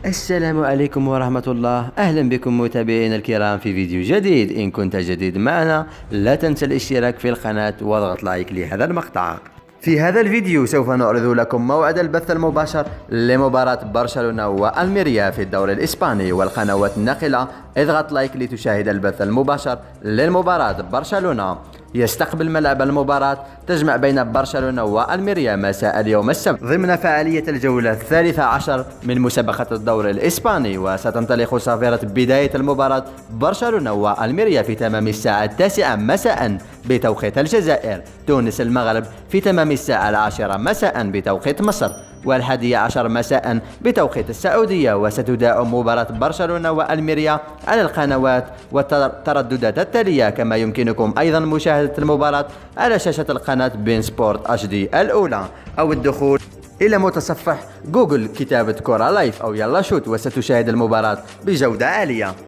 السلام عليكم ورحمة الله. أهلا بكم متابعينا الكرام في فيديو جديد. إن كنت جديد معنا لا تنسى الاشتراك في القناة واضغط لايك لهذا المقطع. في هذا الفيديو سوف نعرض لكم موعد البث المباشر لمباراة برشلونة والميريا في الدوري الإسباني، والقنوات الناقلة اضغط لايك لتشاهد البث المباشر للمباراة. برشلونة يستقبل ملعب المباراة تجمع بين برشلونة والميريا مساء اليوم السبت ضمن فعالية الجولة 13 من مسابقة الدوري الإسباني، وستنطلق صافرة بداية المباراة برشلونة والميريا في تمام الساعة 9 مساء بتوقيت الجزائر، تونس المغرب في تمام الساعة 10 مساء بتوقيت مصر، و11 مساء بتوقيت السعودية. وستذاع مباراة برشلونة والميريا على القنوات والترددات التالية، كما يمكنكم أيضا مشاهدة المباراة على شاشة القناة بين سبورت HD الأولى، أو الدخول إلى متصفح جوجل كتابة كورة لايف أو يلا شوت، وستشاهد المباراة بجودة عالية.